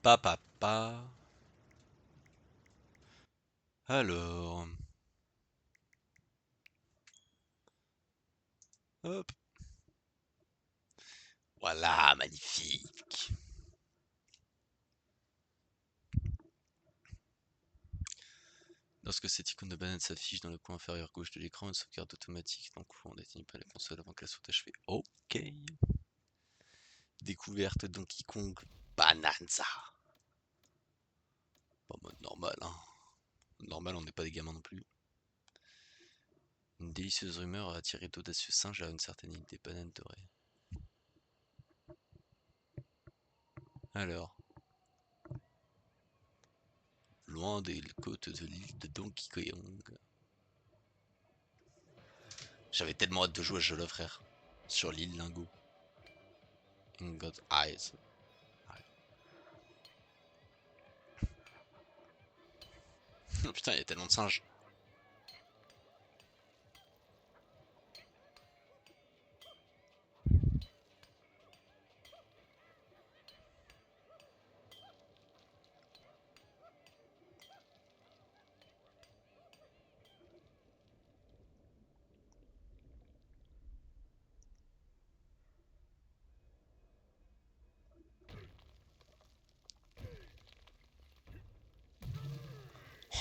Pa pa pa. Alors, hop. Voilà, magnifique. Lorsque cette icône de banane s'affiche dans le coin inférieur gauche de l'écran, une sauvegarde automatique est en cours. On n'éteigne pas la console avant qu'elle soit achevée. Ok. Découverte Donkey Kong Bananza. Pas en mode normal, hein. Normal, on n'est pas des gamins non plus. Une délicieuse rumeur a attiré d'audacieux singes à une certaine île des bananes dorées. Alors, loin des côtes de l'île de Donkey Kong. J'avais tellement hâte de jouer à ce jeu-là, frère. Sur l'île Lingo. In God's Eyes. Oh putain, il y a tellement de singes.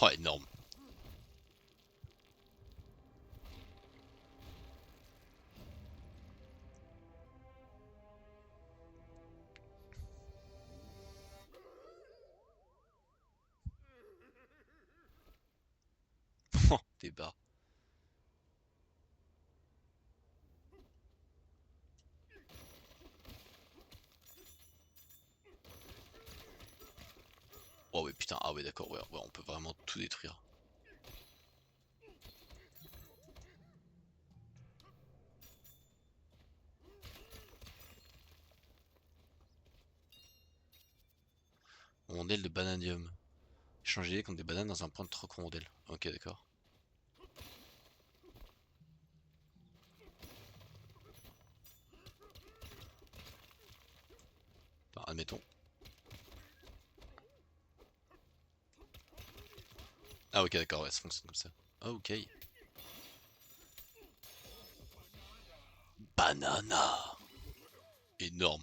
Oh, énorme. Oh, t'es bas. Oh ouais, putain, ah ouais, d'accord, ouais, ouais, on peut vraiment tout détruire. Rondelle de bananium. Échanger contre des bananes dans un point de troc rondelle. Ok, d'accord. Enfin, admettons. Ah ok, d'accord, ouais, ça fonctionne comme ça. Ah, ok. Banana. Énorme.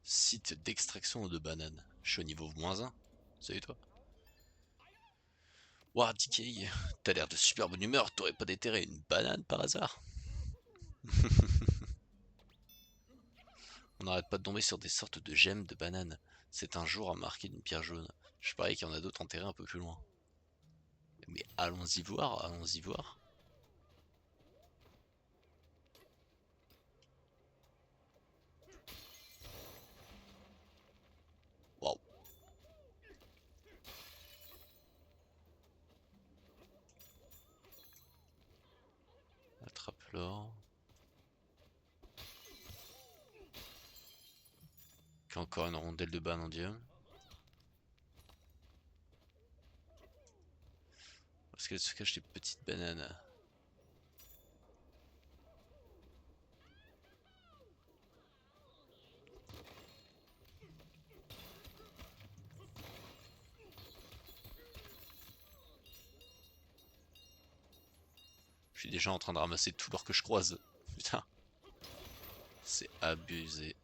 Site d'extraction de bananes. Je suis au niveau -1. Salut toi. Ouah, DK, t'as l'air de super bonne humeur, t'aurais pas déterré une banane par hasard? On n'arrête pas de tomber sur des sortes de gemmes de bananes. C'est un jour à marquer d'une pierre jaune. Je parie qu'il y en a d'autres enterrés un peu plus loin. Mais allons-y voir, allons-y voir. Waouh. Attrape l'or. Encore une rondelle de banandium. Parce qu'elle se cache des petites bananes. Je suis déjà en train de ramasser tout l'or que je croise. Putain, c'est abusé.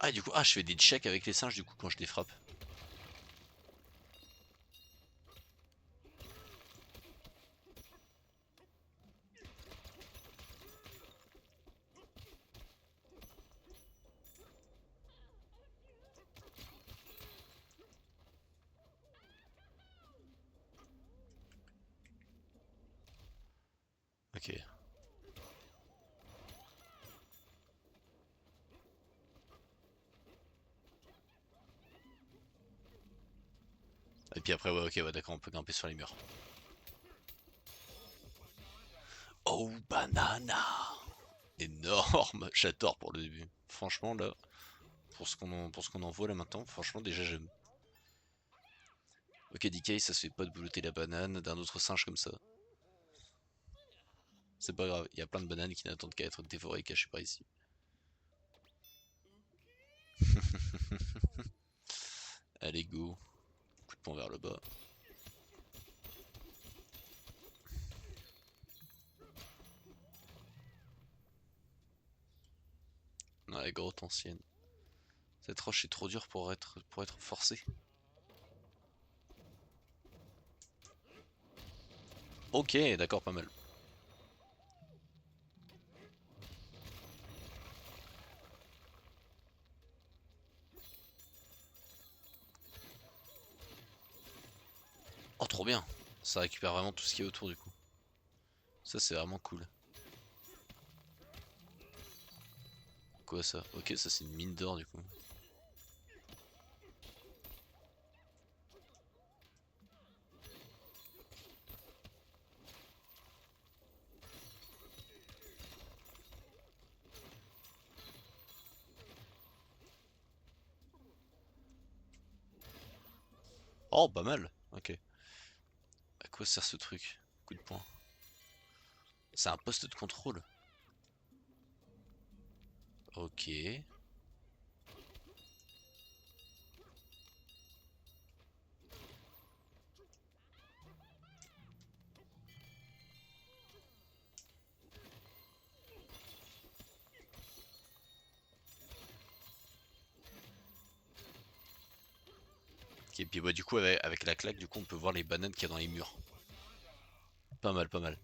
Ah, du coup, ah, je fais des checks avec les singes du coup quand je les frappe. Ok. Et puis après, ouais, ok, ouais, d'accord, on peut grimper sur les murs. Oh, banana! énorme. J'adore pour le début. Franchement, là, pour ce qu'on en voit là maintenant, franchement, déjà j'aime. Ok, DK, ça se fait pas de boulotter la banane d'un autre singe comme ça. C'est pas grave, il y a plein de bananes qui n'attendent qu'à être dévorées et cachées par ici. Allez, go. Coup de poing vers le bas. Ouais, grotte ancienne. Cette roche est trop dure pour être forcée. Ok, d'accord, pas mal. Oh, trop bien. Ça récupère vraiment tout ce qui est autour du coup. Ça, c'est vraiment cool. Quoi ça? Ok, ça c'est une mine d'or du coup. Oh, pas mal. Ok. À quoi sert ce truc? Coup de poing. C'est un poste de contrôle. Ok. Ok, et puis bah, du coup, avec la claque, du coup, on peut voir les bananes qu'il y a dans les murs. Pas mal, pas mal.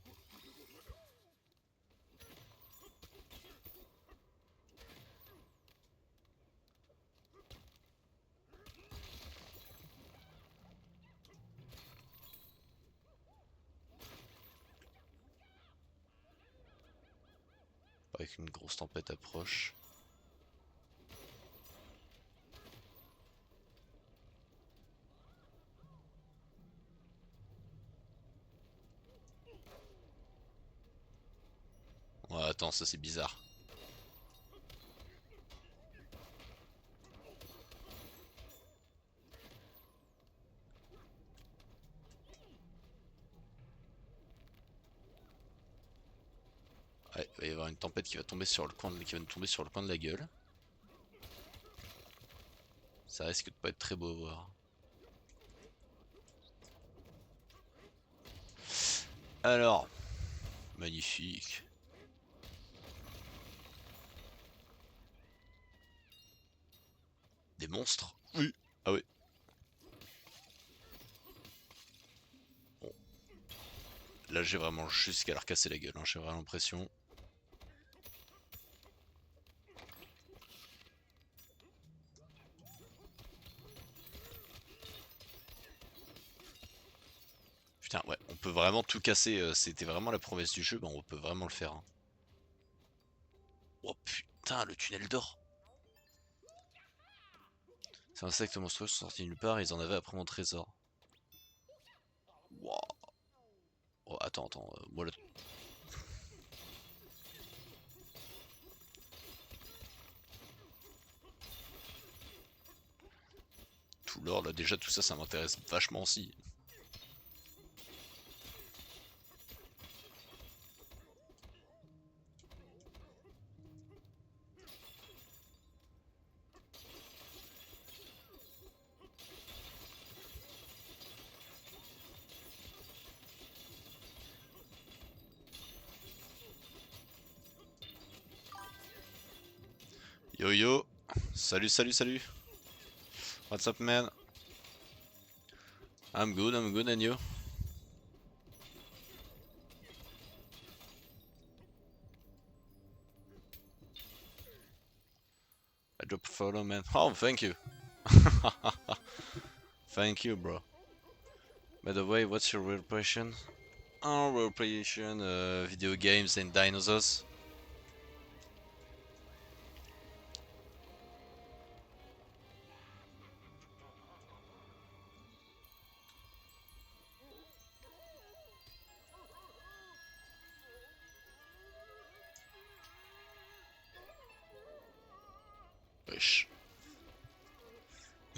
Avec une grosse tempête approche. Ouais, attends, ça c'est bizarre. Ouais, il va y avoir une tempête qui va tomber sur le coin qui va nous tomber sur le coin de la gueule. Ça risque de pas être très beau à voir. Alors, magnifique. Des monstres? Oui. Ah oui. Bon, là j'ai vraiment juste qu'à leur casser la gueule, hein, j'ai vraiment l'impression. Putain, ouais, on peut vraiment tout casser. C'était vraiment la promesse du jeu, bah on peut vraiment le faire, hein. Oh putain, le tunnel d'or. Ces insectes monstrueux sont sortis nulle part et ils en avaient après mon trésor. Wow. Oh, attends, attends, moi le... Tout l'or, là déjà tout ça, ça m'intéresse vachement aussi. Yo yo, salut salut salut. What's up man? I'm good and you? I drop a photo man. Oh, thank you. Thank you bro. By the way, what's your real passion? Oh, real passion, video games and dinosaurs.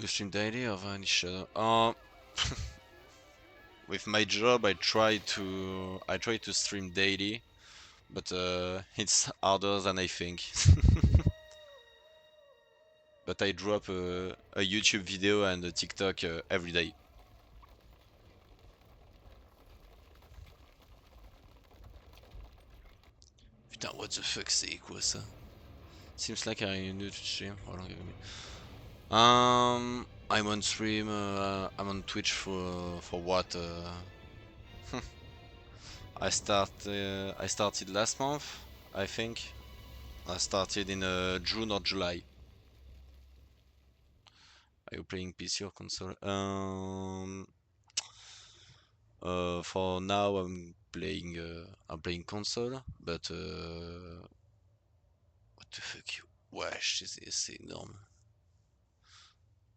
You stream daily or any shadow? With my job, I try to stream daily, but it's harder than I think. But I drop a YouTube video and a TikTok every day. Putain, what the fuck, c'est quoi ça? Seems like I new to stream. How long have you been? I'm on stream. I'm on Twitch for what? I started last month, I think. I started in June or July. Are you playing PC or console? For now, I'm playing console, but what the fuck? Wesh, c'est énorme.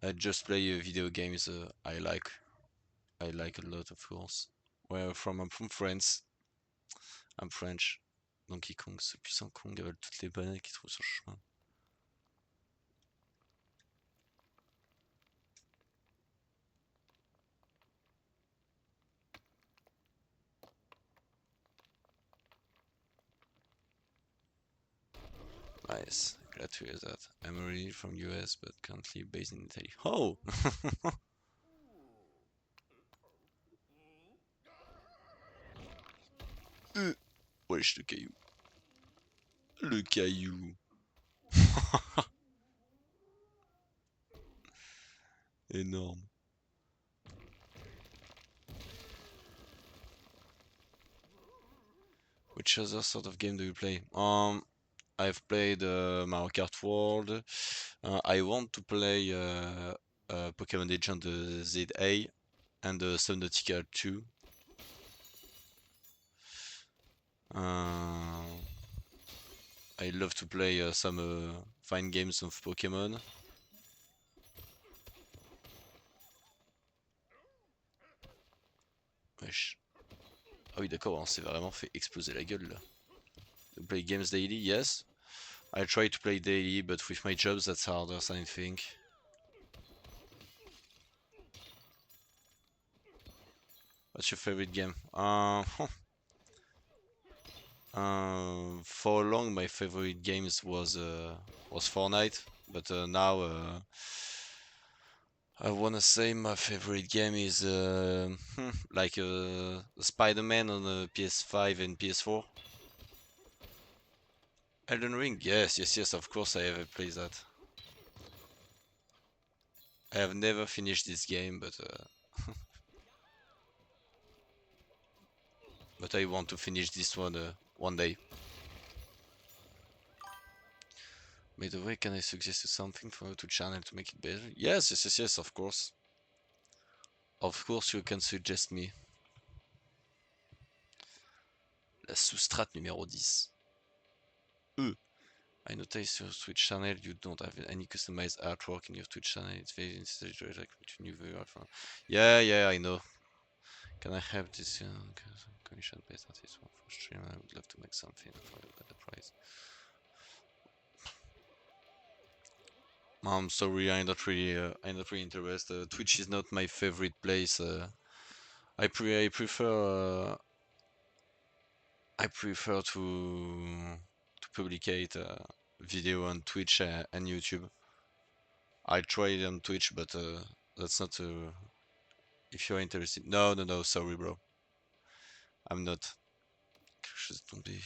I just play video games. I like a lot, of course. Where I'm from France. I'm French. Donkey Kong, ce puissant Kong avale toutes les bananes qu'il trouve sur le chemin. Nice, glad to hear that. I'm originally from US, but currently based in Italy. Oh! Wesh, le caillou. Le caillou. Énorme. Which other sort of game do you play? I've played Mario Kart World. I want to play Pokemon Legend ZA and Subnautica 2. I love to play some fine games of Pokemon. Wesh. Ah oui d'accord, on s'est vraiment fait exploser la gueule là. To play games daily, yes. I try to play daily, but with my jobs that's harder than I think. What's your favorite game? For long my favorite games was Fortnite, but now I wanna say my favorite game is like Spider-Man on the PS5 and PS4. Elden Ring, yes, of course I ever played that. I have never finished this game, but but I want to finish this one day. By the way, can I suggest you something for to channel to make it better? Yes, of course. Of course you can suggest me. La soustrate numéro 10. I noticed your Twitch channel, you don't have any customized artwork in your Twitch channel. It's very like new viewer. Yeah, I know. Can I have this commission based artist one for stream? I would love to make something for a better price. I'm sorry, I'm not really interested. Twitch is not my favorite place. I prefer to publicate video on Twitch and YouTube. I tried on Twitch, but that's not. If you're interested, no, sorry, bro. I'm not. Quelque chose est tombé.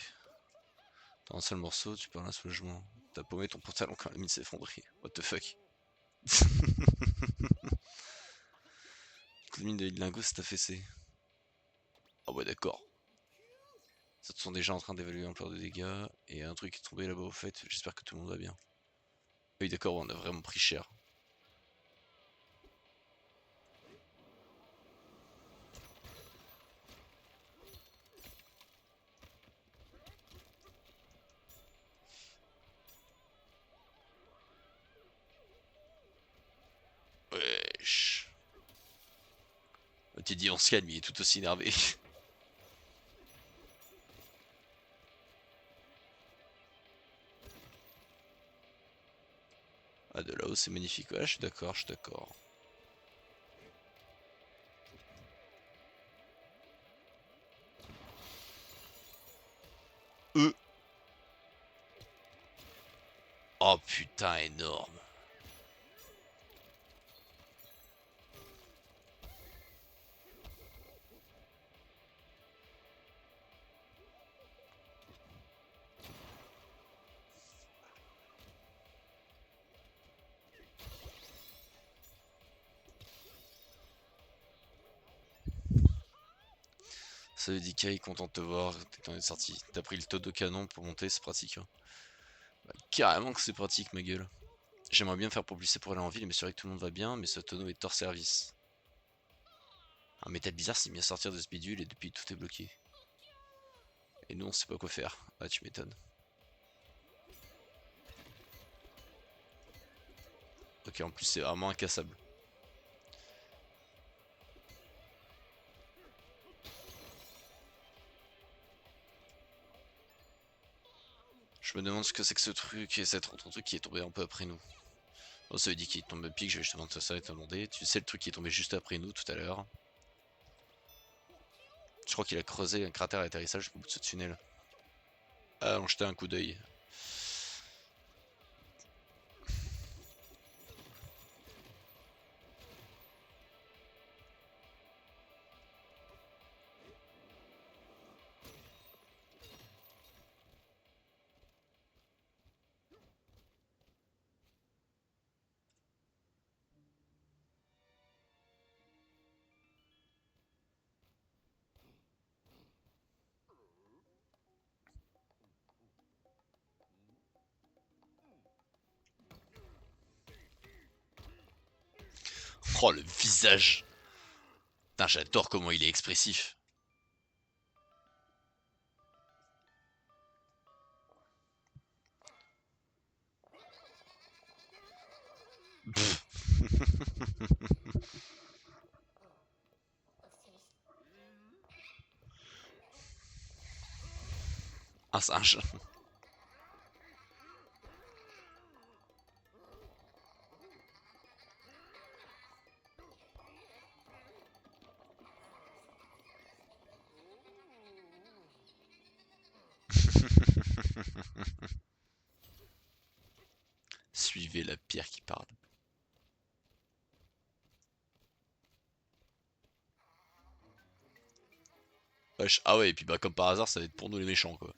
Dans un seul morceau, tu parles un soulagement. T'as paumé ton pantalon quand la mine s'est effondrée. What the fuck? La mine de lingot s'est affaissée. Ah ouais, d'accord. Ça sont déjà en train d'évaluer l'ampleur des dégâts. Et un truc est tombé là-bas au fait. J'espère que tout le monde va bien. Oui, d'accord, on a vraiment pris cher. Wesh. T'es dit on se calme, il est tout aussi énervé. Ah, de là-haut, c'est magnifique. Ouais, je suis d'accord, je suis d'accord. Oh putain, énorme. Ça veut dire qu'il est content de te voir quand on est sorti. T'as pris le taux de canon pour monter, c'est pratique. Hein. Bah, carrément que c'est pratique, ma gueule. J'aimerais bien faire propulser pour aller en ville, mais c'est vrai que tout le monde va bien, mais ce tonneau est hors service. Un métal bizarre s'est mis à sortir de ce bidule et depuis tout est bloqué. Et nous on sait pas quoi faire. Ah, tu m'étonnes. Ok, en plus c'est vraiment incassable. Je me demande ce que c'est que ce truc et cet autre truc qui est tombé un peu après nous. Oh, ça veut dire qu'il tombe à pic, je vais justement te ça et te demander. Tu sais le truc qui est tombé juste après nous tout à l'heure. Je crois qu'il a creusé un cratère d'atterrissage au bout de ce tunnel. Allons jeter un coup d'œil. Oh, le visage. Putain, j'adore comment il est expressif. Un singe. Suivez la pierre qui parle. Wesh. Ah ouais, et puis bah comme par hasard, ça va être pour nous les méchants quoi.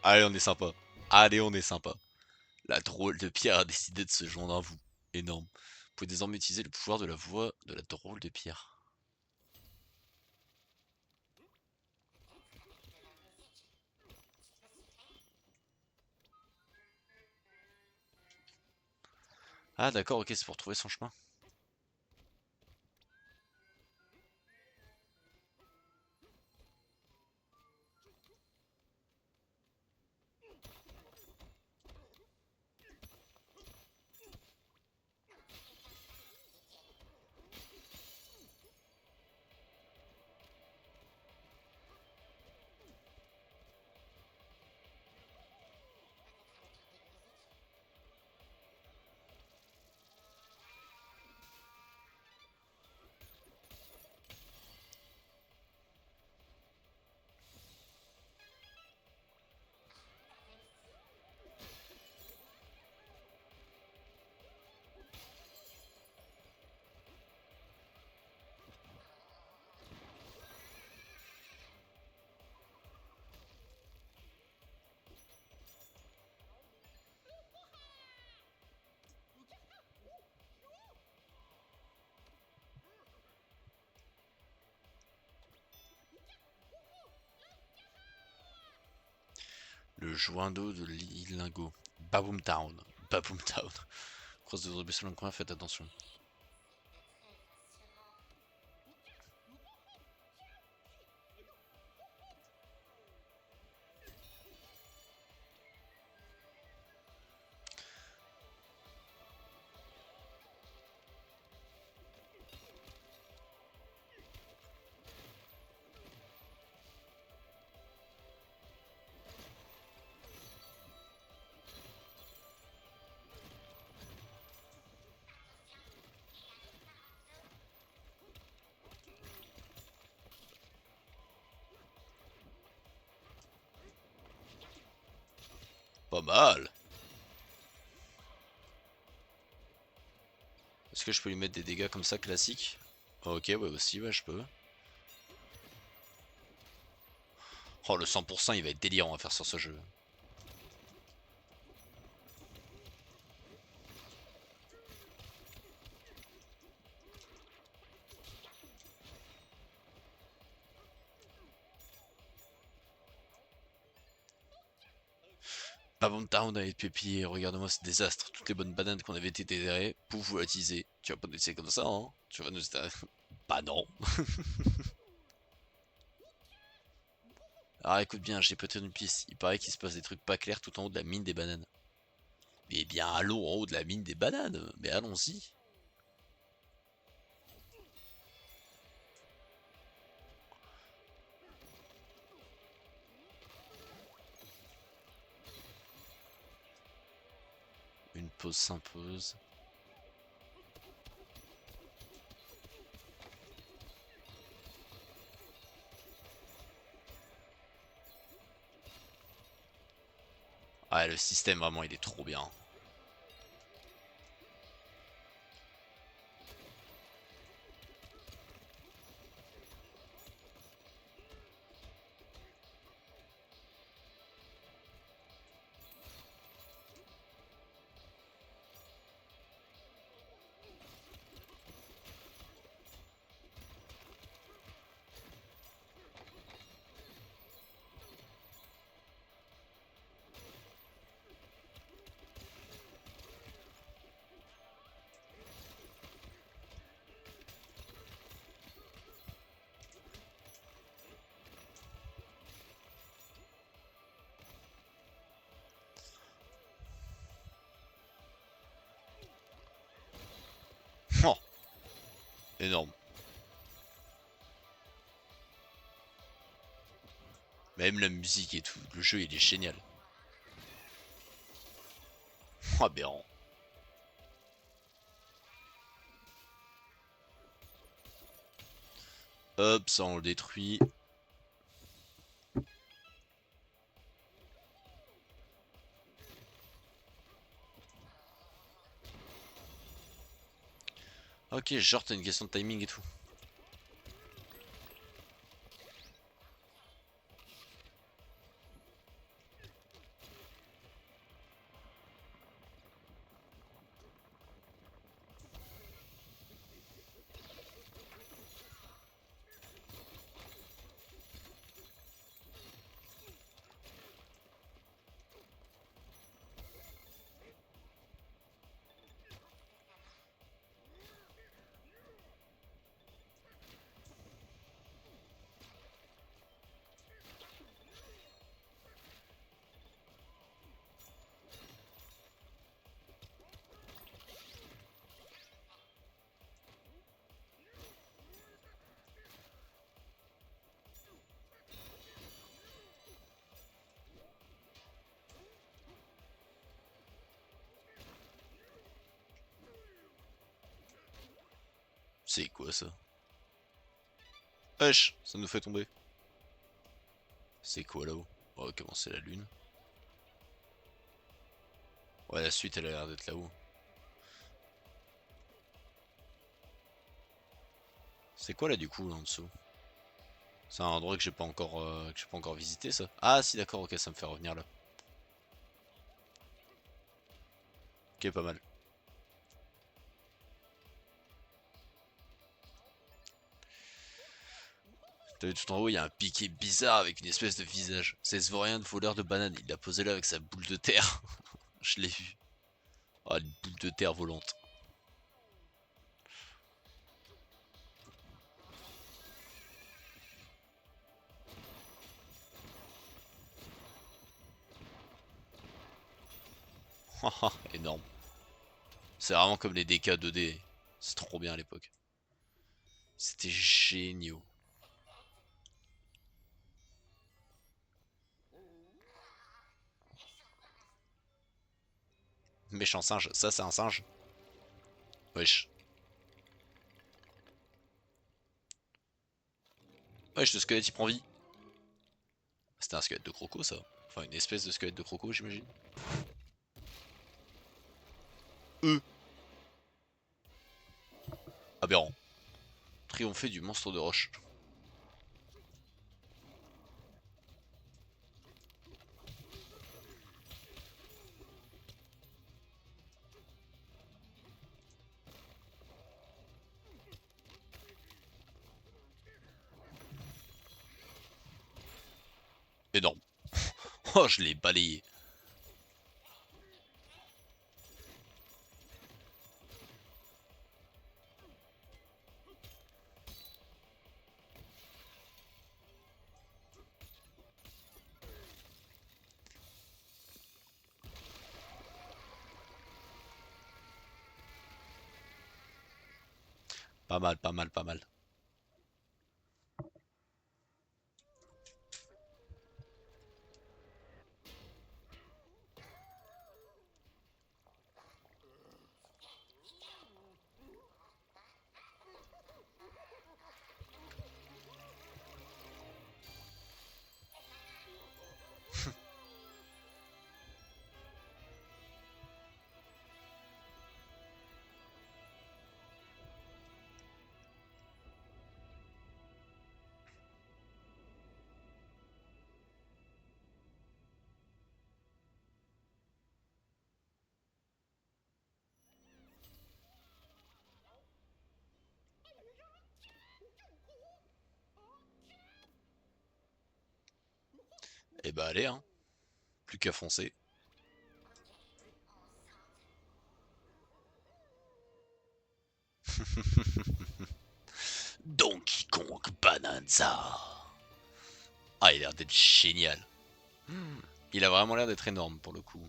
Allez, on est sympa. Allez, on est sympa. La drôle de pierre a décidé de se joindre à vous. Énorme. Vous pouvez désormais utiliser le pouvoir de la voix de la drôle de pierre. Ah d'accord, ok, c'est pour trouver son chemin. Le joint d'eau de l'île Lingo. Baboom Town. Baboom Town. Croise de rugby sur le coin, faites attention. Pas mal. Est-ce que je peux lui mettre des dégâts comme ça classiques? Ok, ouais aussi, ouais je peux. Oh le 100% il va être délirant à faire sur ce jeu. Baboom Town avec Pépi, regarde-moi ce désastre. Toutes les bonnes bananes qu'on avait été déterrées, pouf, volatilisées. Tu vas pas nous laisser comme ça, hein? Tu vas nous... Bah non. Alors écoute bien, j'ai peut-être une piste. Il paraît qu'il se passe des trucs pas clairs tout en haut de la mine des bananes. Eh bien, allons en haut de la mine des bananes. Mais allons-y. Une pause s'impose. Ah, le système, vraiment, il est trop bien. Oh, énorme. Même la musique et tout, le jeu il est génial. Oh, aberrant. Hop, ça on le détruit. Ok, genre t'as une question de timing et tout. C'est quoi ça? Wesh, ça nous fait tomber. C'est quoi là-haut? Oh, comment c'est la lune? Ouais, la suite elle a l'air d'être là-haut. C'est quoi là du coup là en dessous? C'est un endroit que j'ai pas encore visité ça. Ah si d'accord, ok, ça me fait revenir là. Ok, pas mal. T'as vu tout en haut, il y a un piqué bizarre avec une espèce de visage. C'est Svorien de voleur de banane. Il l'a posé là avec sa boule de terre. Je l'ai vu. Ah, une boule de terre volante. Haha, énorme. C'est vraiment comme les DK 2D. C'est trop bien à l'époque. C'était géniaux. Méchant singe, ça c'est un singe. Wesh. Wesh, le squelette il prend vie. C'était un squelette de croco ça. Enfin une espèce de squelette de croco j'imagine. E. Aberrant. Triompher du monstre de roche. Énorme. Oh, je l'ai balayé. Pas mal, pas mal, pas mal. Et bah allez hein. Plus qu'à foncer. Donkey Kong Bonanza. Ah, il a l'air d'être génial. Il a vraiment l'air d'être énorme pour le coup.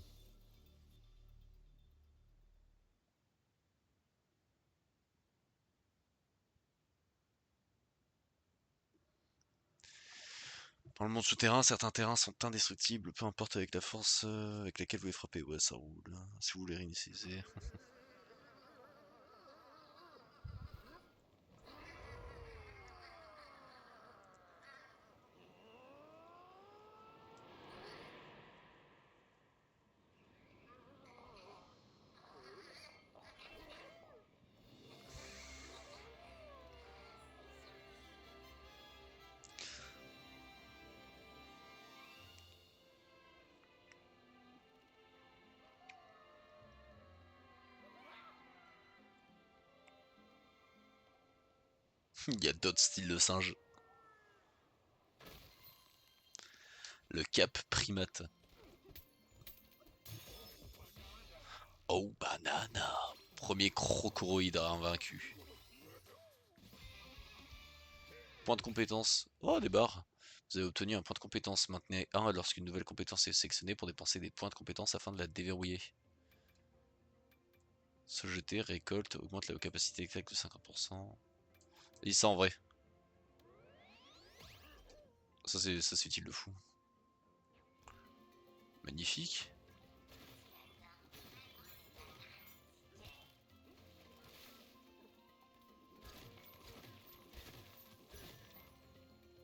Dans le monde souterrain, certains terrains sont indestructibles, peu importe avec la force avec laquelle vous les frappez. Ouais, ça roule. Si vous voulez réinitialiser. Il y a d'autres styles de singes. Le cap primate. Oh banana. Premier crocoroïde invaincu. Point de compétence. Oh des barres. Vous avez obtenu un point de compétence. Maintenez 1 lorsqu'une nouvelle compétence est sélectionnée pour dépenser des points de compétence afin de la déverrouiller. Se jeter, récolte, augmente la capacité exacte de 50%. Dis ça en vrai. Ça c'est utile de fou. Magnifique.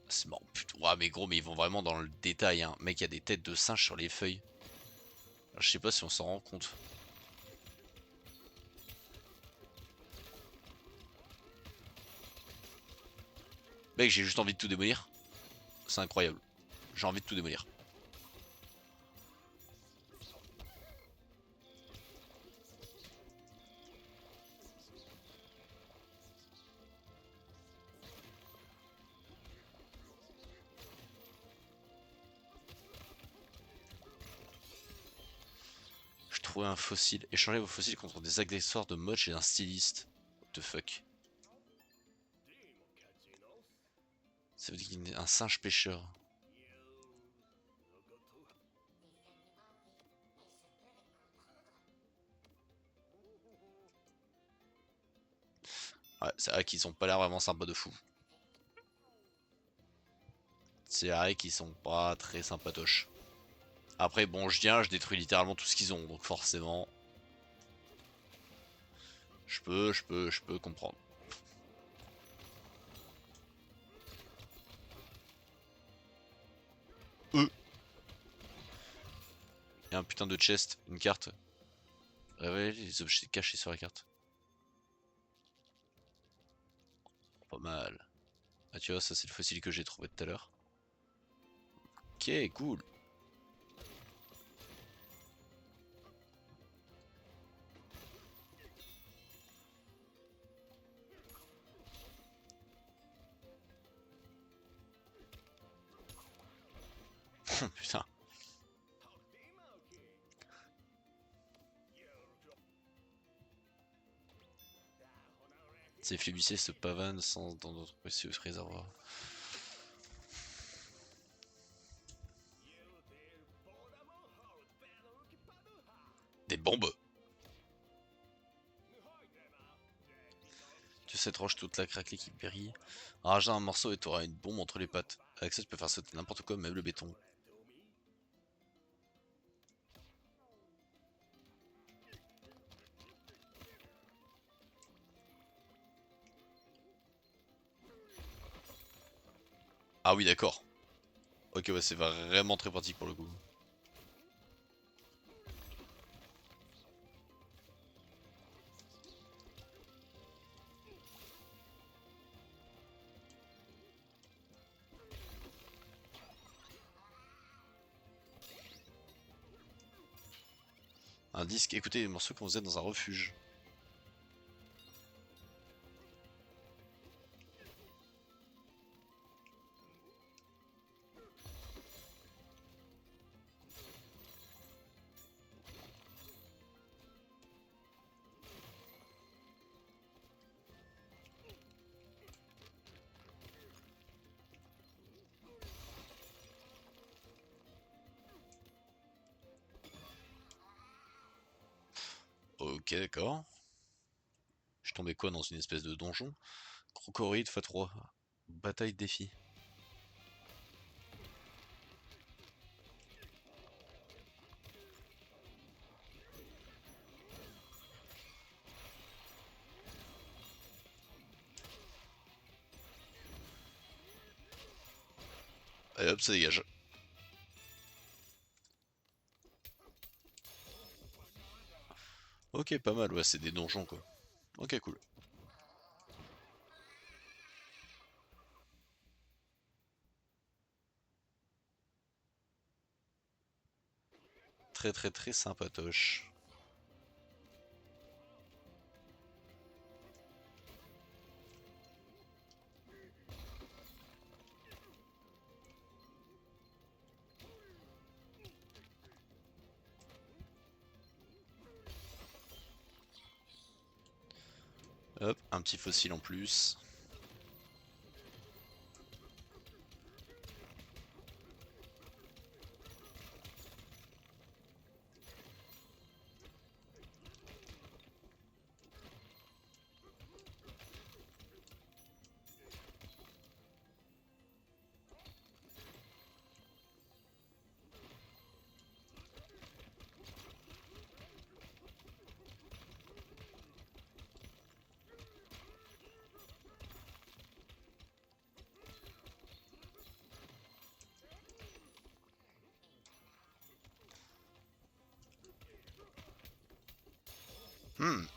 C'est marrant, putain. Ouah, mais gros, mais ils vont vraiment dans le détail, hein. Mec, il y a des têtes de singes sur les feuilles. Alors, je sais pas si on s'en rend compte. Mec, j'ai juste envie de tout démolir. C'est incroyable. J'ai envie de tout démolir. trouver un fossile. Échangez vos fossiles contre des accessoires de mode chez un styliste. What the fuck. Ça veut dire qu'il y a un singe pêcheur. Ouais, c'est vrai qu'ils ont pas l'air vraiment sympas de fou. C'est vrai qu'ils sont pas très sympatoches. Après, bon, je viens, je détruis littéralement tout ce qu'ils ont, donc forcément... Je peux comprendre. Il y a un putain de chest, une carte. Révélez les objets cachés sur la carte. Pas mal. Ah tu vois, ça c'est le fossile que j'ai trouvé tout à l'heure. Ok, cool. Putain. Ces flébissiers se pavanent sans dans d'autres précieux réservoirs. Des bombes. Tu sais cette roche toute la craquelée qui brille. Arrache un morceau et t'auras une bombe entre les pattes. Avec ça tu peux faire sauter n'importe quoi, même le béton. Ah oui d'accord. Ok ouais c'est vraiment très pratique pour le coup. Un disque, écoutez les morceaux qu'on faisait dans un refuge. Ok d'accord. Je suis tombé quoi dans une espèce de donjon? Crocoride x3. Bataille de défi. Allez hop ça dégage. Ok pas mal, ouais c'est des donjons quoi. Ok cool. Très très très sympatoche. Hop, un petit fossile en plus.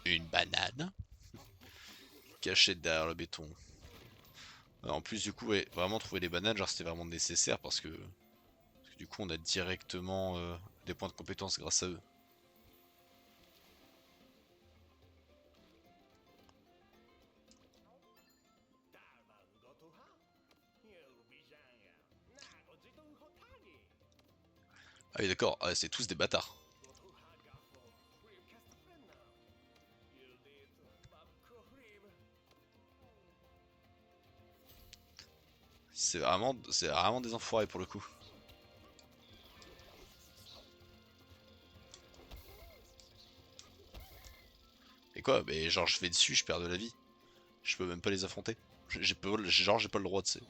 Une banane. Cachée derrière le béton. En plus du coup, ouais, vraiment trouver les bananes, genre c'était vraiment nécessaire parce que du coup on a directement des points de compétence grâce à eux. Ah oui d'accord, ah, c'est tous des bâtards. C'est vraiment des enfoirés pour le coup. Et quoi? Mais genre, je vais dessus, je perds de la vie. Je peux même pas les affronter. J'ai pas le droit, tu sais.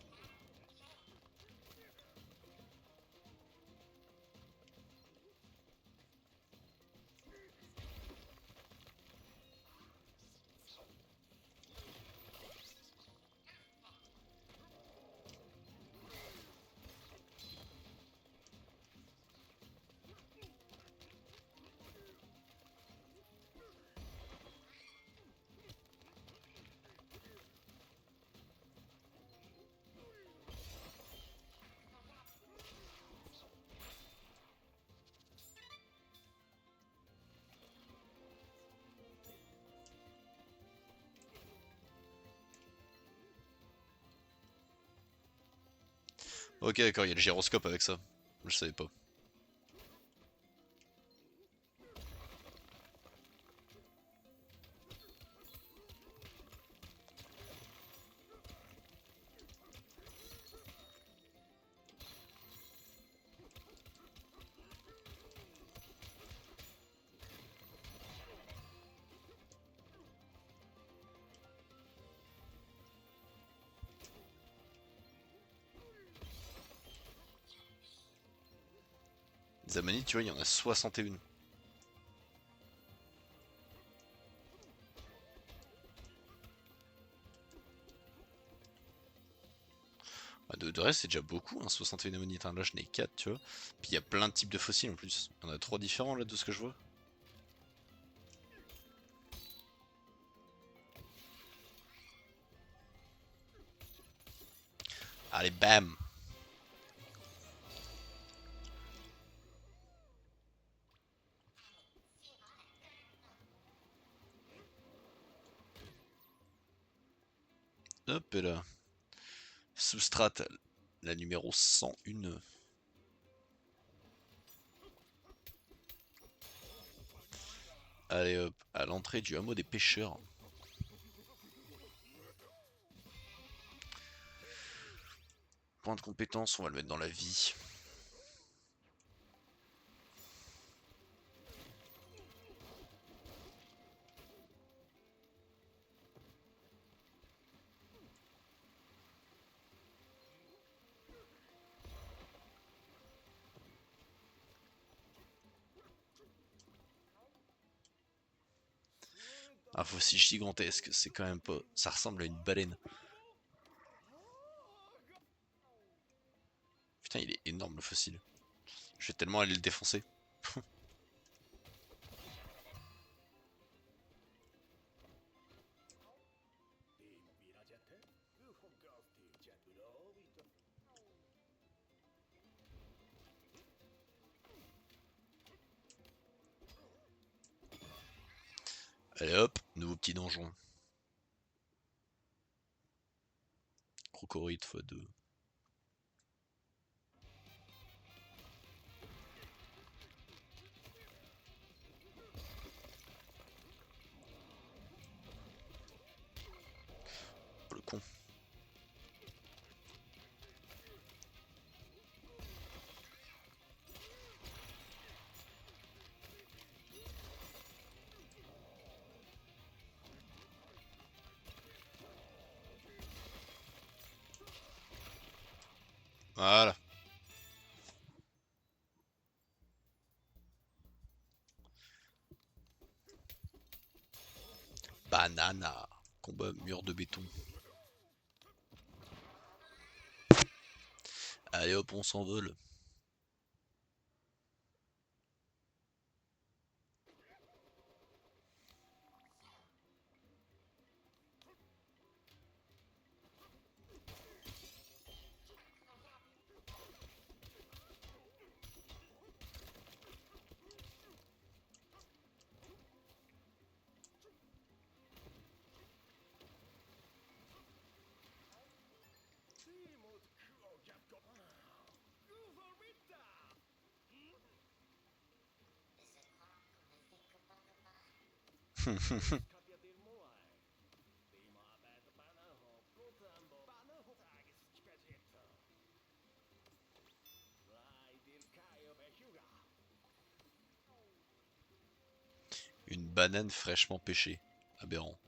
Ok, d'accord, il y a le gyroscope avec ça. Je savais pas. Les amanites, tu vois, il y en a 61. Bah, de reste, c'est déjà beaucoup, hein, 61 ammonites. Hein. Là, je n'ai 4, tu vois. Puis il y a plein de types de fossiles en plus. Il y en a 3 différents là de ce que je vois. Allez, bam! Hop là. Substrat, la numéro 101. Allez hop, à l'entrée du hameau des pêcheurs. Point de compétence, on va le mettre dans la vie. Un fossile gigantesque, c'est quand même pas. Ça ressemble à une baleine. Putain, il est énorme le fossile. Je vais tellement aller le défoncer. Allez hop, nouveau petit donjon. Crocorite x2. Oh, le con. Voilà. Banana. Combat mur de béton. Allez hop, on s'envole. banane fraîchement pêchée. Aberrant.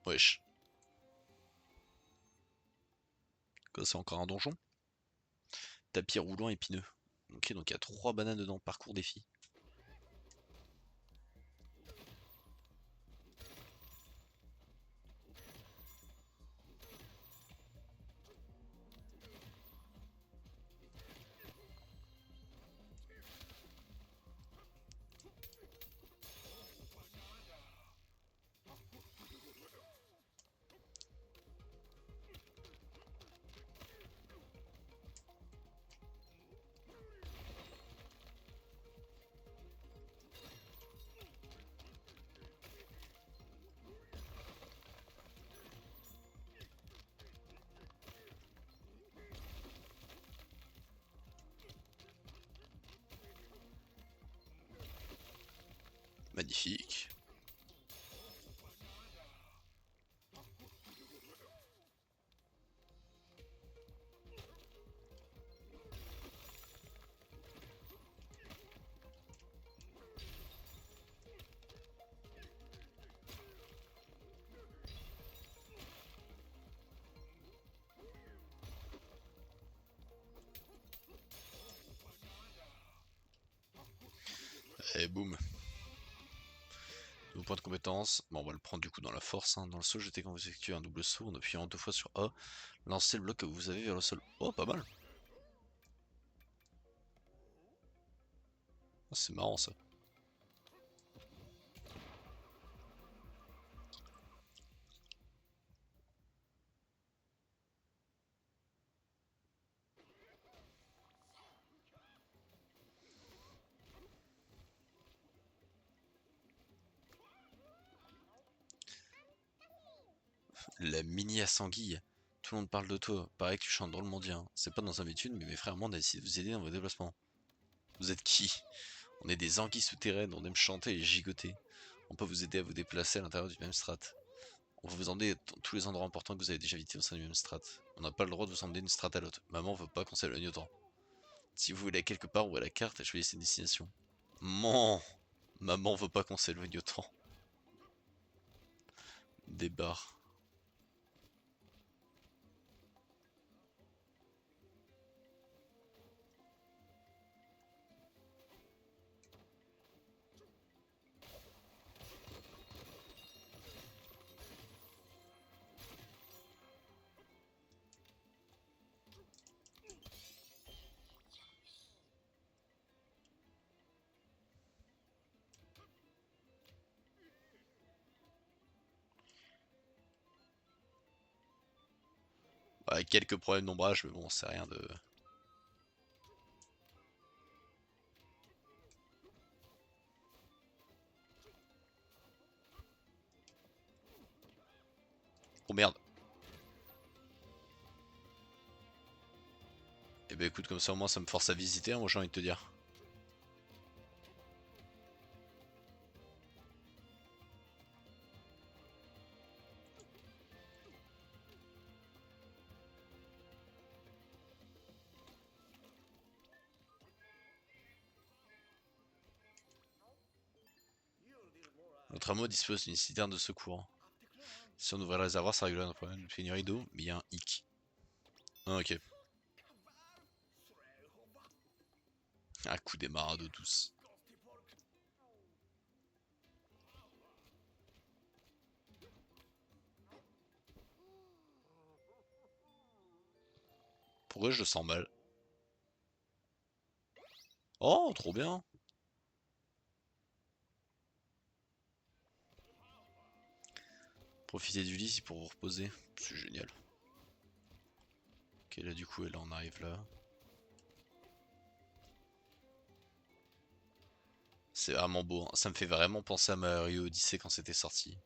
Wesh. Quoi, c'est encore un donjon? Tapis roulant épineux. Ok, donc il y a 3 bananes dedans. Parcours défi. Magnifique. Et boum. Nouveau point de compétence. Bon, on va le prendre du coup dans la force. Hein. Dans le saut, jetez quand vous effectuez un double saut en appuyant 2 fois sur A. Lancez le bloc que vous avez vers le sol. Oh, pas mal. Oh, c'est marrant ça. La mini à sanguille. Tout le monde parle de toi. Pareil que tu chantes drôlement bien. C'est pas dans un habitude, mais mes frères et moi on a décidé de vous aider dans vos déplacements. Vous êtes qui? On est des anguilles souterraines, on aime chanter et gigoter. On peut vous aider à vous déplacer à l'intérieur du même strat. On va vous emmener dans tous les endroits importants que vous avez déjà visités au sein du même strat. On n'a pas le droit de vous emmener d'une strat à l'autre. Maman veut pas qu'on s'éloigne autant. Si vous voulez aller quelque part ou à la carte, choisissez une destination. Maman veut pas qu'on s'éloigne autant. Des bars. Avec quelques problèmes d'ombrage, mais bon, c'est rien de... Oh merde. Eh ben écoute, comme ça au moins ça me force à visiter, hein, moi j'ai envie de te dire. Notre hameau dispose d'une citerne de secours. Si on ouvrait le réservoir, ça réglerait notre problème de pénurie d'eau, mais il y a un hic. Ah, ok. Un coup des marins d'eau douce. Pourquoi je le sens mal? Oh, trop bien. Profitez du lit pour vous reposer. C'est génial. Ok, là du coup, elle en arrive là. C'est vraiment beau, hein. Ça me fait vraiment penser à Mario Odyssey quand c'était sorti.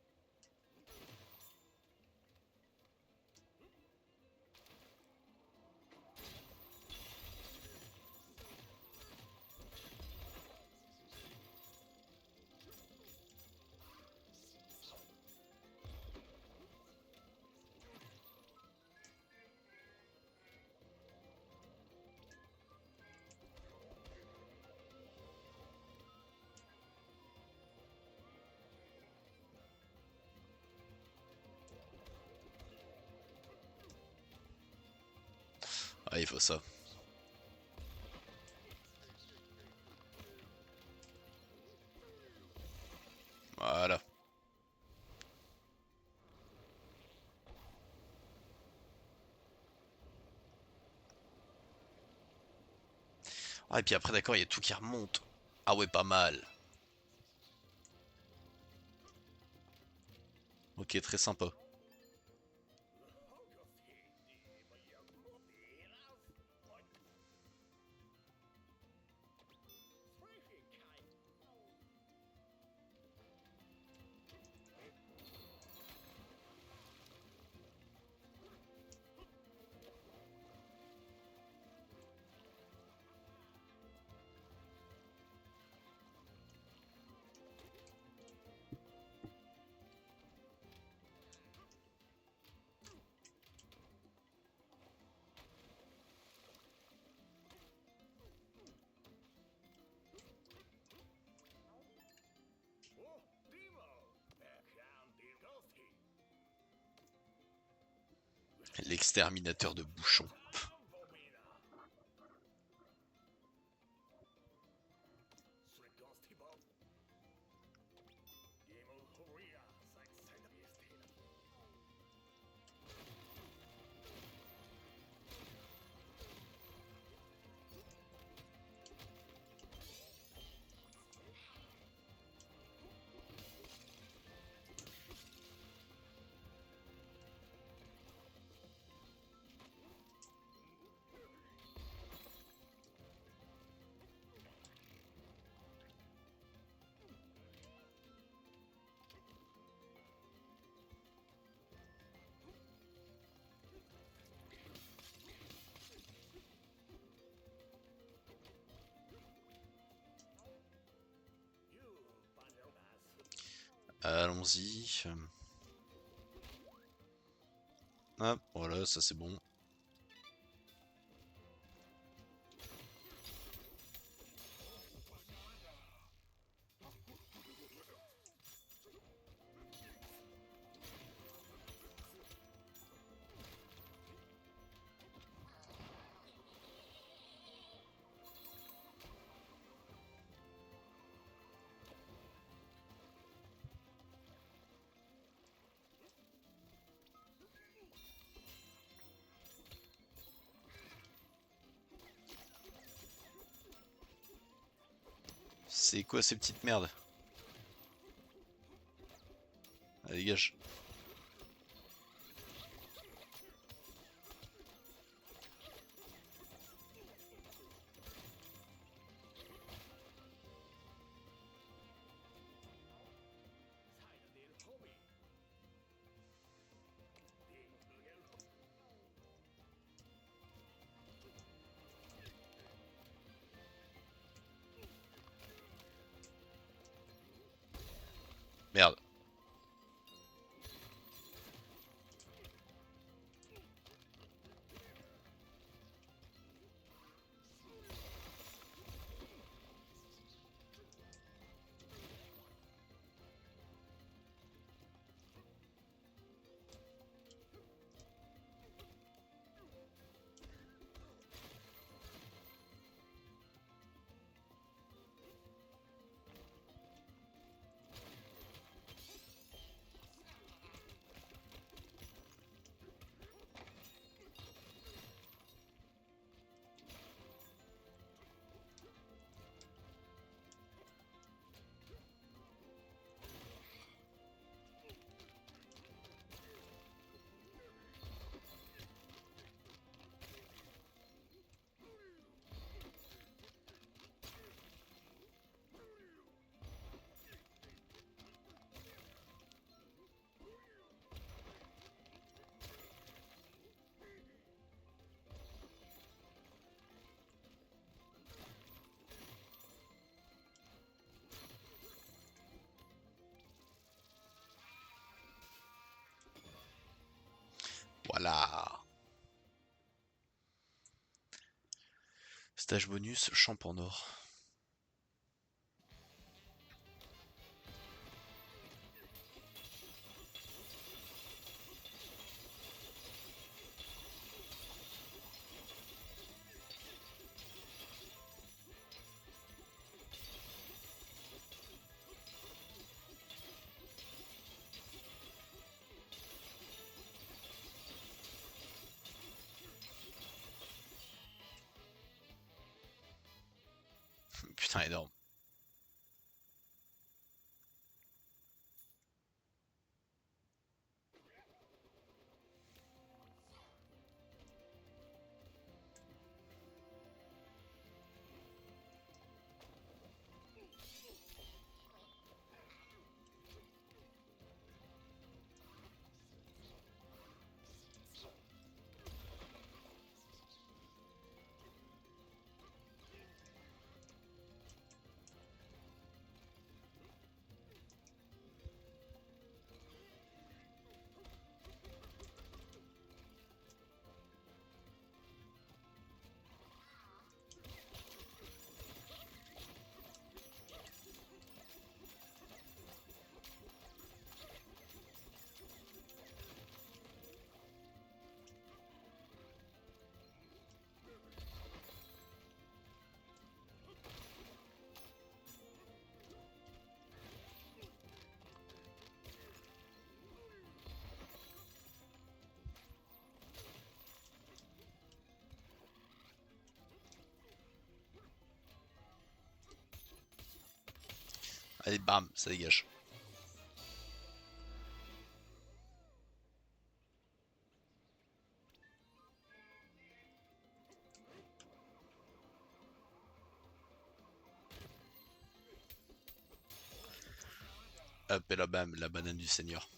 Ah, il faut ça. Voilà. Ah, et puis après, d'accord, il y a tout qui remonte. Ah ouais, pas mal. Ok, très sympa. L'exterminateur de bouchons. Allons-y. Ah, voilà, ça c'est bon. C'est quoi ces petites merdes? Allez, dégage. Merde. Voilà. Stage bonus, champ en or. Putain, énorme. Allez, bam, ça dégage. Hop et là, bam, la banane du seigneur.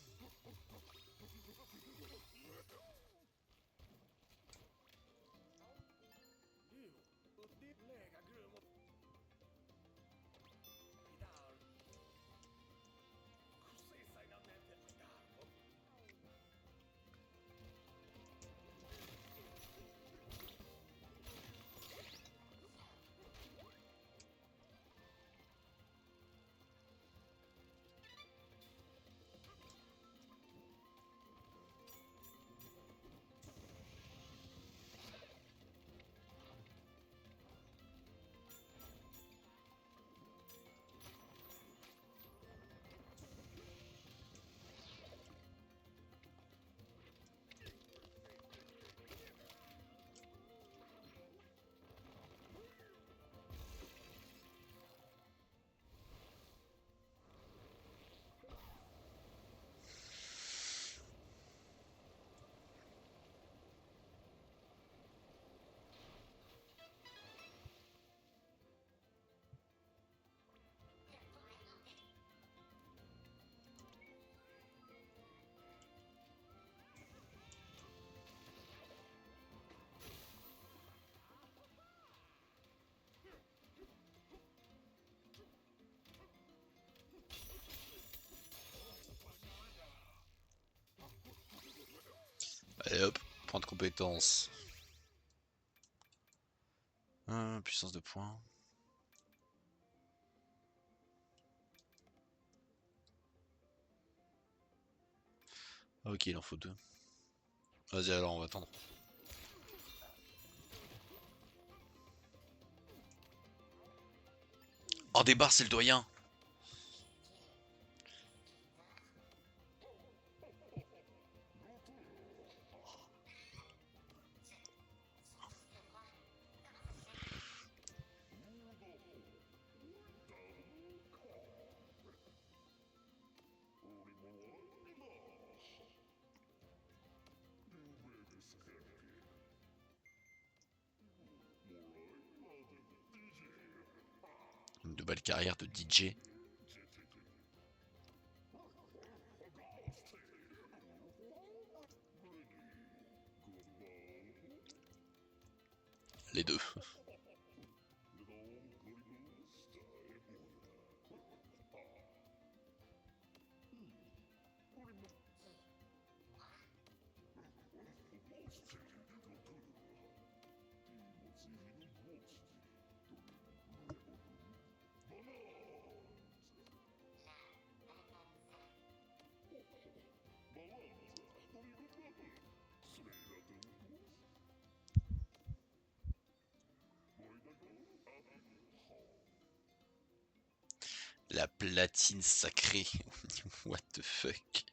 Allez hop, point de compétence. Puissance de points. Ok, il en faut 2. Vas-y, alors on va attendre. Oh, des barres, c'est le doyen. Une de belle carrière de DJ. Les deux. La platine sacrée. What the fuck.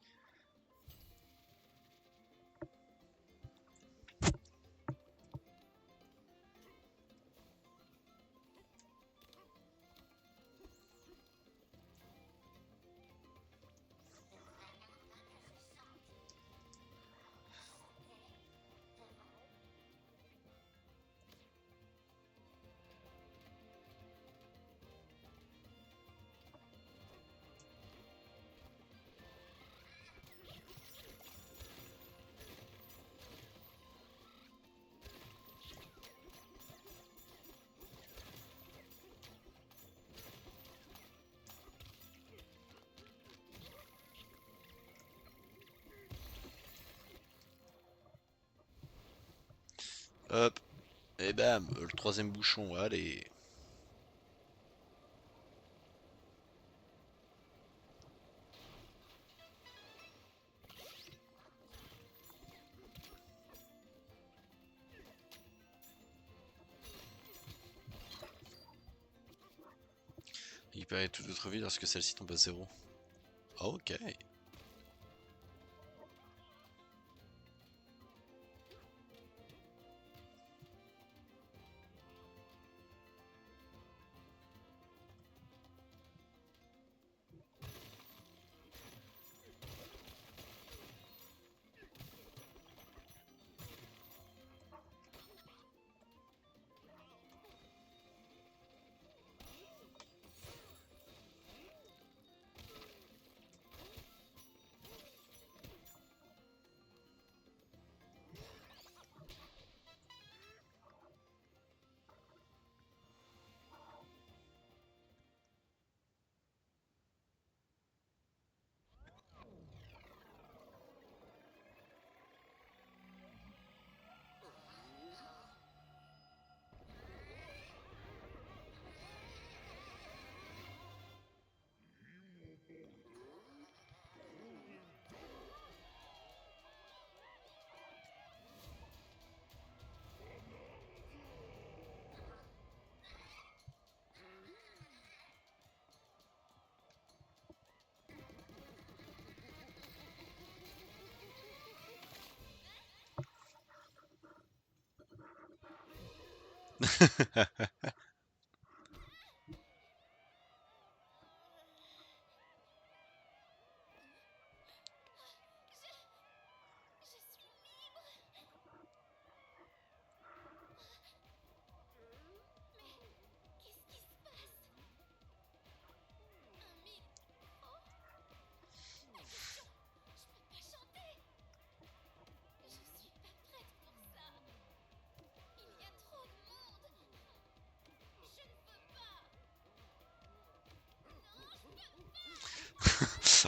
Hop, et bam, le troisième bouchon, allez. Il perd toute votre vie lorsque celle-ci tombe à zéro. Ok.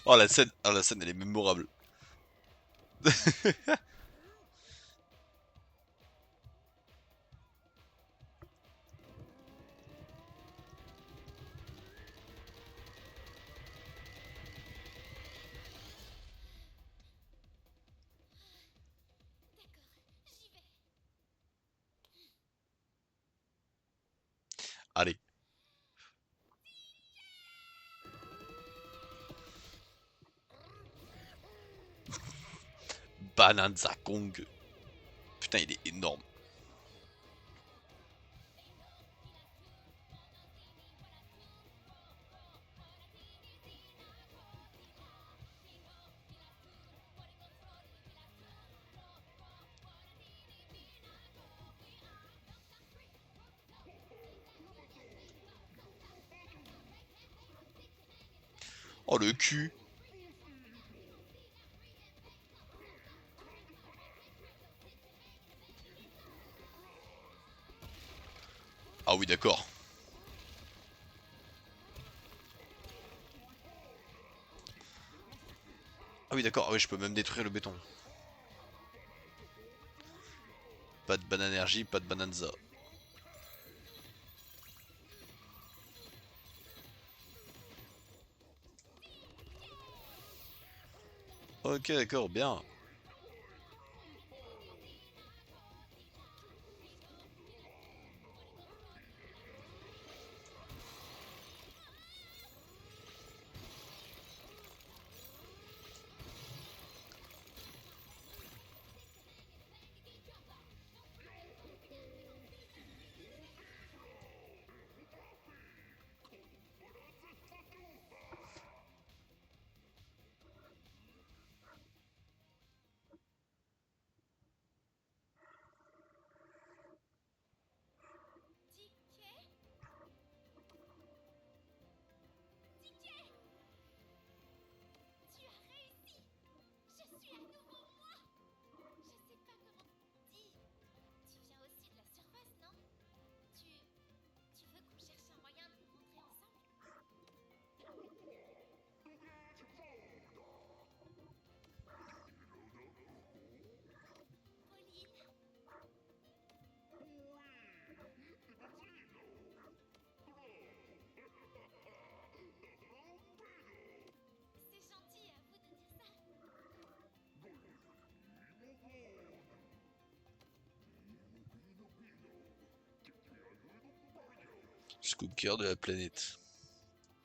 Oh la scène elle est mémorable. Allez. Bananza Kong. Putain, il est énorme. Oh le cul. Ah oui d'accord. Ah oui d'accord, ah oui je peux même détruire le béton. Pas de bananergie, pas de bananza. Ok d'accord, bien. jusqu'au cœur de la planète.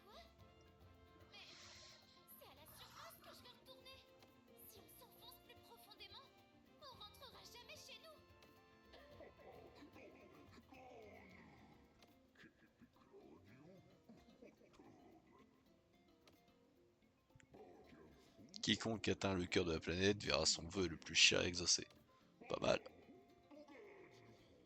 Quoi? Mais c'est à la surface que je veux retourner. Si on s'enfonce plus profondément, on rentrera jamais chez nous. Quiconque atteint le cœur de la planète verra son vœu le plus cher exaucé. Pas mal. Mon vœu le plus cher exaucé?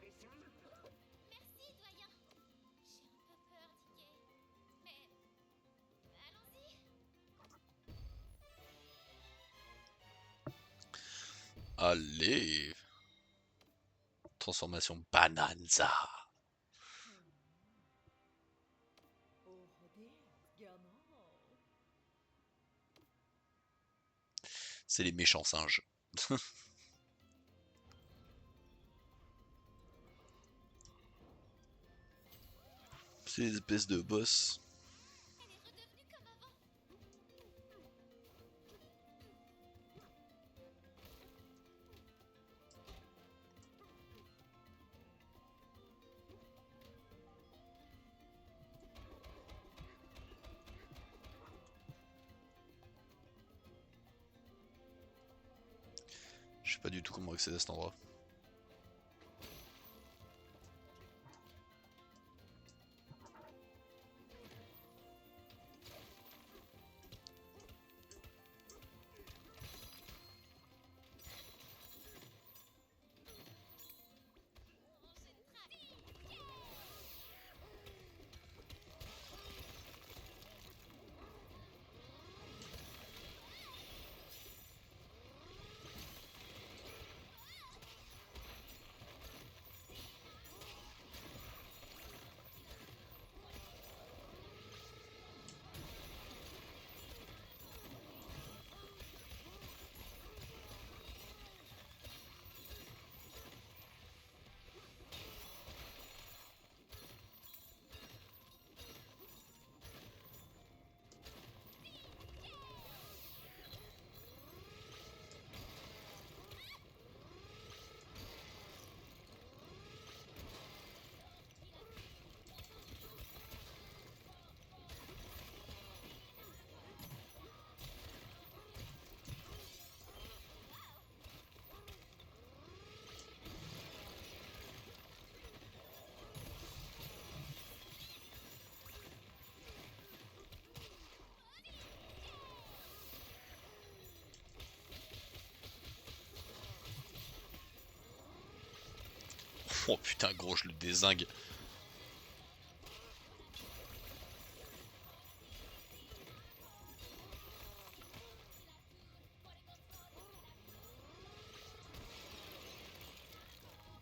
Et le tien aussi, Ticket? Merci, doyen. J'ai un peu peur, Ticket. Mais allons-y. Allez. Transformation Bananza. C'est les méchants singes. C'est des espèces de boss. Elle est redevenue comme avant. Je sais pas du tout comment accéder à cet endroit. Oh putain gros, je le dézingue.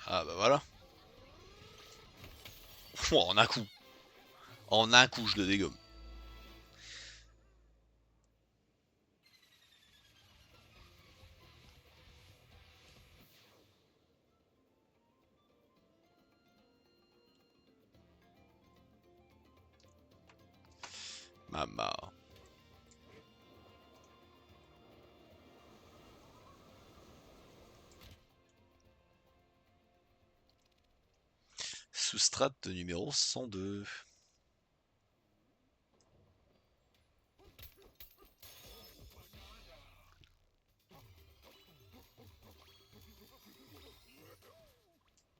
Ah bah voilà. Oh, en un coup. En un coup, je le dégomme. Mama. Sous-strate numéro 102.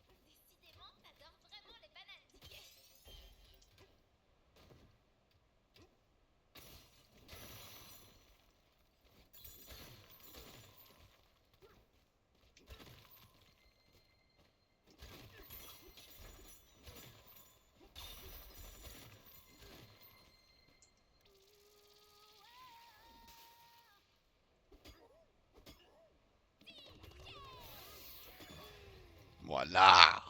Décidément, t'adores vraiment les bananes, Ticket. Voilà.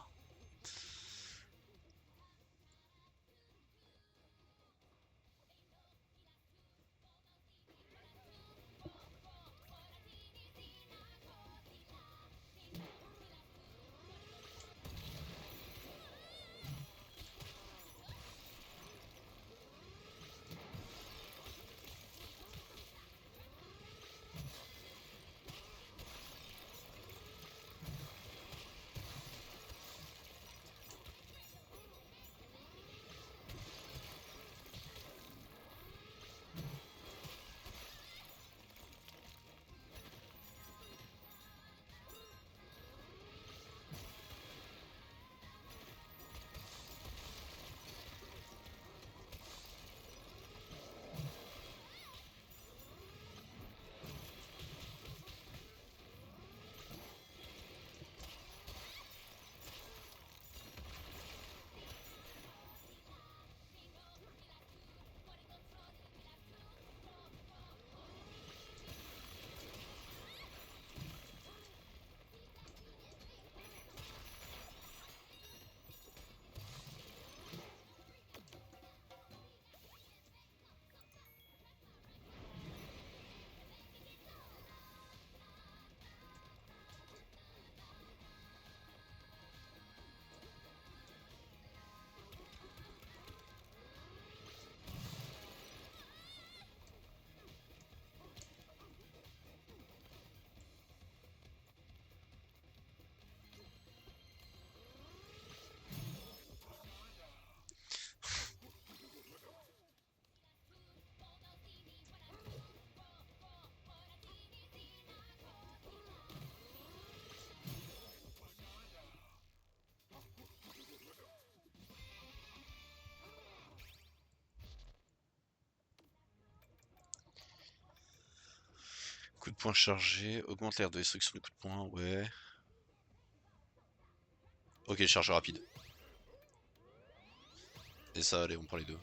de poing chargé, augmente l'air de destruction du coup de poing, ouais. Ok, charge rapide. Et ça, allez, on prend les deux.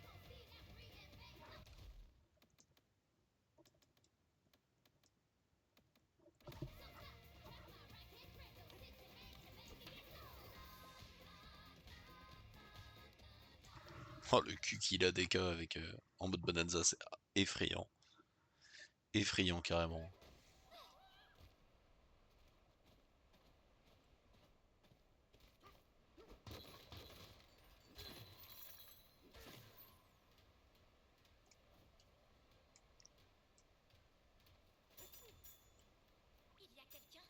Oh, le cul qu'il a des cas avec en mode bonanza, c'est effrayant. Effrayant carrément. Il y a quelqu'un?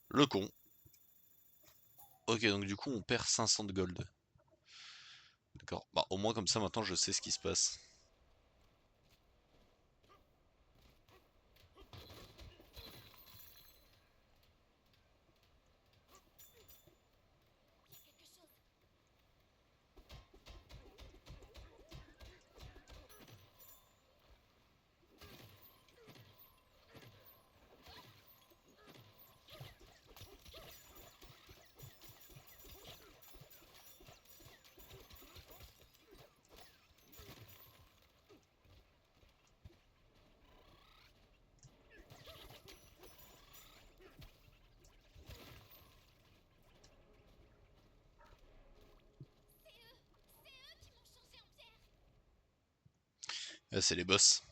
Le con. Ok, donc du coup on perd 500 de gold. D'accord. Bah au moins comme ça maintenant je sais ce qui se passe. Il y a quelque chose. C'est eux qui m'ont changé en pierre. Là c'est les boss.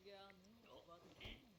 Jamais, pauvre minable.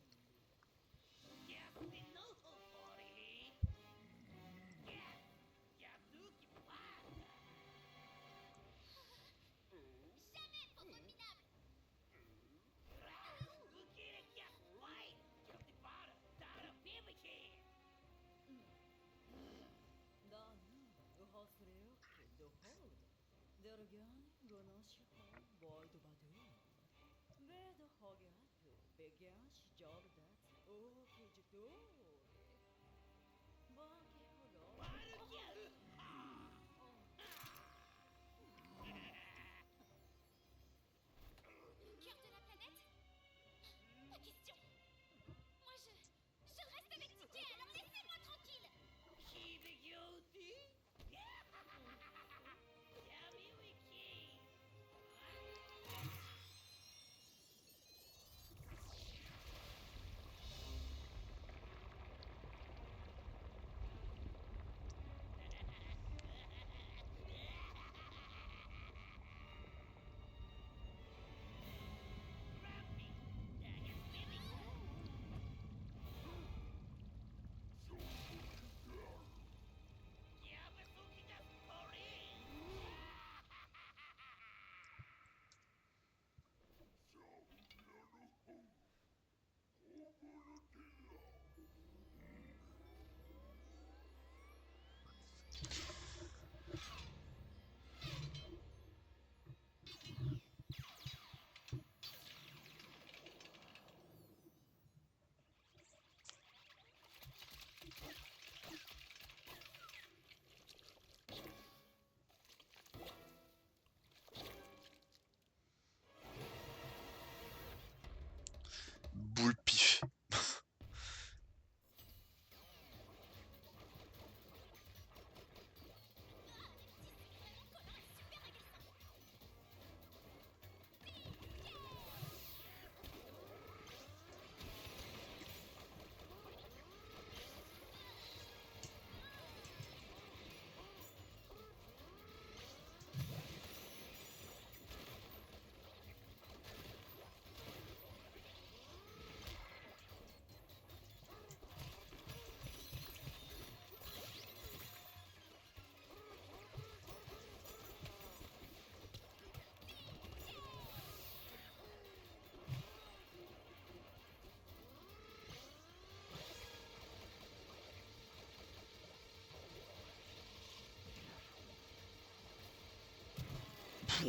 Le cœur de la planète? Pas question. Moi je reste avec Ticket, alors laissez-moi tranquille.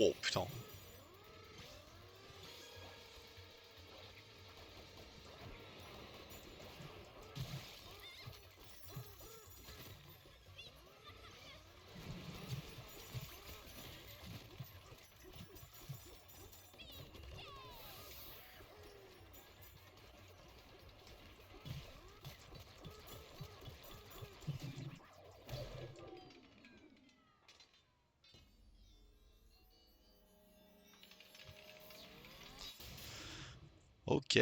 Wow, putain. Ok.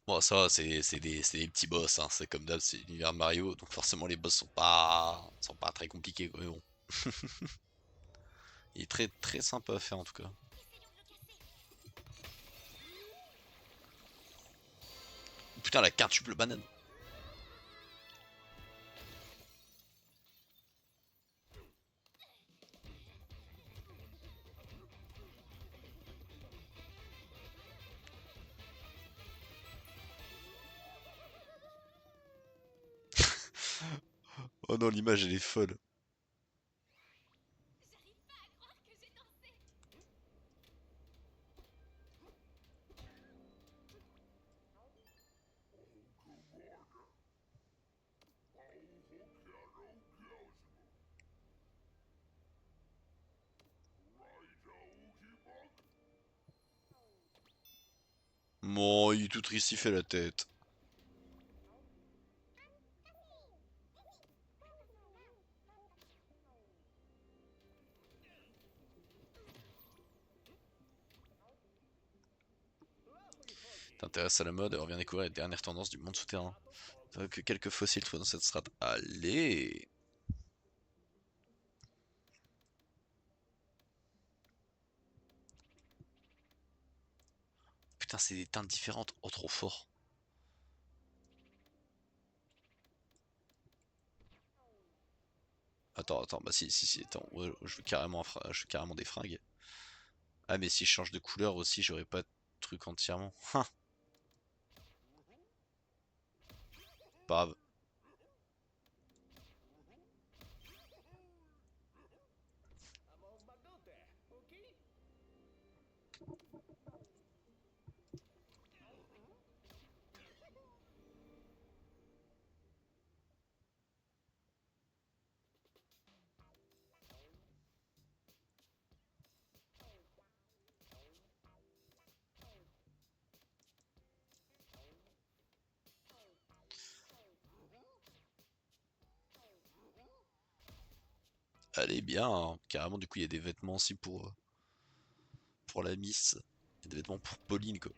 Bon, ça, va, c'est des petits boss, hein. C'est comme d'hab, c'est l'univers Mario, donc forcément les boss sont pas très compliqués, quoi, mais bon. Il est très très sympa à faire en tout cas. Essayons de le casser. Putain, la quintuple banane. Oh non, l'image elle est folle. J'arrive pas à croire que j'ai dansé. Bon, il est tout triste, il fait la tête. T'intéresses à la mode et revient découvrir les dernières tendances du monde souterrain. Que quelques fossiles trouvés dans cette strate. Allez! Putain, c'est des teintes différentes. Oh, trop fort. Attends, bah si, attends, ouais, je veux carrément des fringues. Ah, mais si je change de couleur aussi, j'aurais pas de truc entièrement. Hein, pas grave. Allez, bien, hein. Carrément, du coup, il y a des vêtements aussi pour la Miss. Il y a des vêtements pour Pauline, quoi.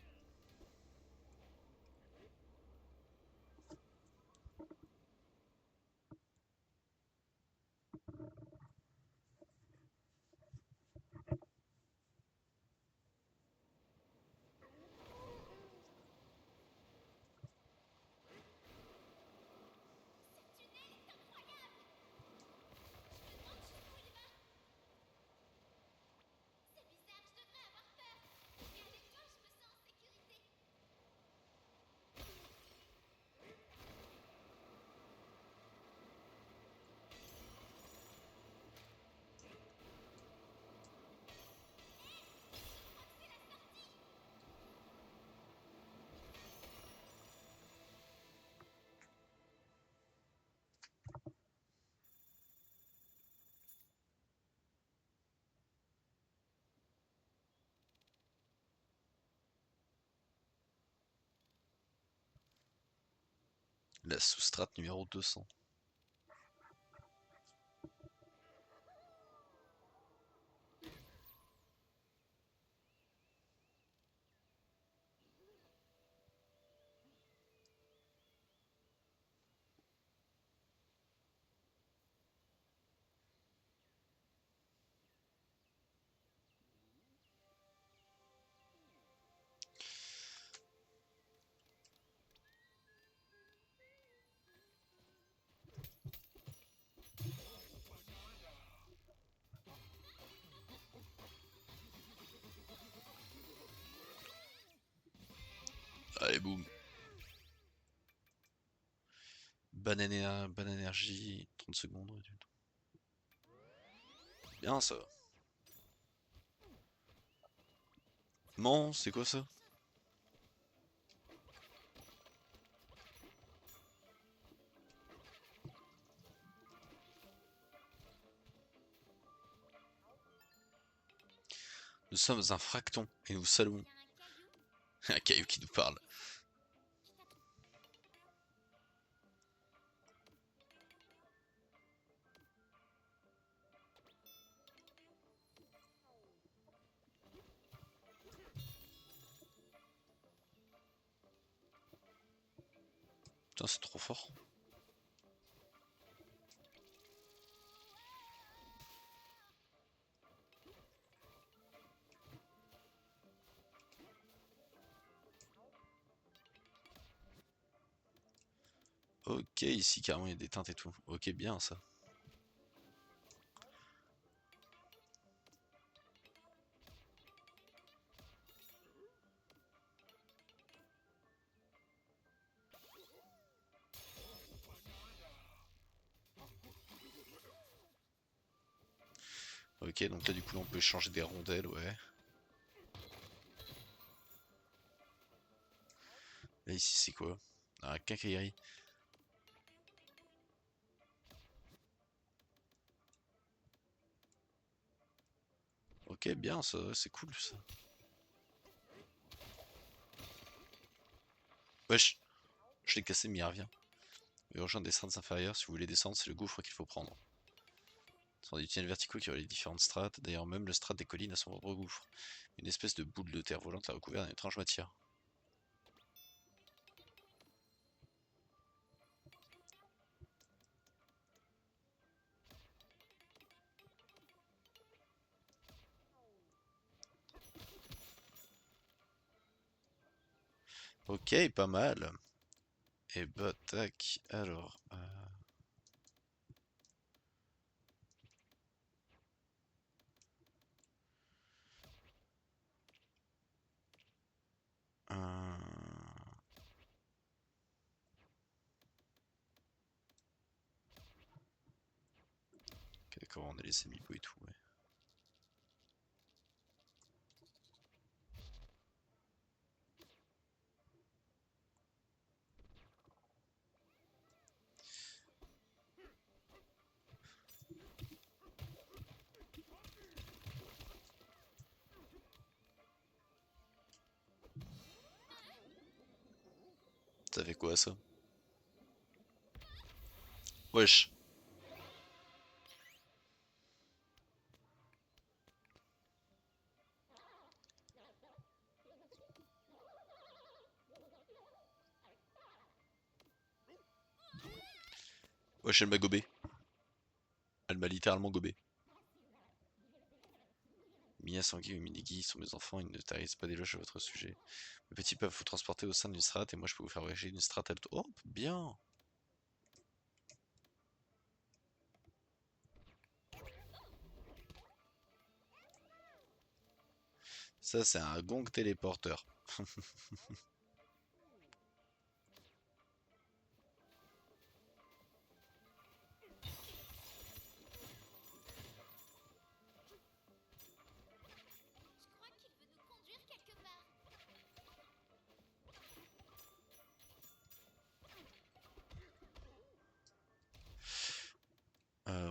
Ce tunnel est incroyable. Je me demande jusqu'où il va. C'est bizarre, je devrais avoir peur. Mais avec toi, je me sens en sécurité. C'est la sortie. La sous-strate numéro 200. Allez, boum. Ban énergie, 30 secondes. Bien ça. Non, c'est quoi ça? Nous sommes un fracton et nous saluons T'as un caillou un caillou qui nous parle. qui t'a Putain, c'est trop fort. Ok, ici carrément il y a des teintes et tout. Ok, bien ça. Ok, donc là du coup là, on peut échanger des rondelles, ouais. Là ici c'est quoi? Un quincaillerie. Ok, bien ça, ouais, c'est cool ça. Wesh, je l'ai cassé mais il revient. Et rejoindre des strates inférieures, si vous voulez descendre, c'est le gouffre qu'il faut prendre. Ce sont des tunnels verticaux qui relient différentes strates, d'ailleurs même le strat des collines a son propre gouffre. Une espèce de boule de terre volante l'a recouvert d'une étrange matière. Ok, pas mal. Et bah tac, alors... ok, d'accord, on a les amiibo et tout, ouais. Ça fait quoi ça? Wesh. Wesh, elle m'a gobé. Elle m'a littéralement gobé. Mia, Sanguy et Minigi sont mes enfants, ils ne tarissent pas d'éloges à votre sujet. Les petits peuvent vous transporter au sein d'une strate et moi je peux vous faire voyager d'une strate à l'autre. Oh, bien! Ça, c'est un gong téléporteur. Je crois qu'il veut nous conduire quelque part.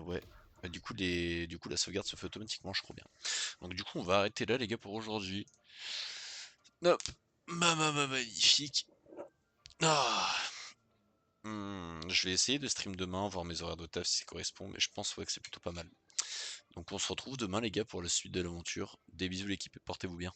Ouais. Bah, du coup, la sauvegarde se fait automatiquement, je crois bien. Donc du coup, on va arrêter là, les gars, pour aujourd'hui. Hop. Magnifique. Ah. Je vais essayer de stream demain, voir mes horaires de taf si ça correspond, mais je pense ouais, que c'est plutôt pas mal. Donc on se retrouve demain, les gars, pour la suite de l'aventure. Des bisous, l'équipe, et portez-vous bien.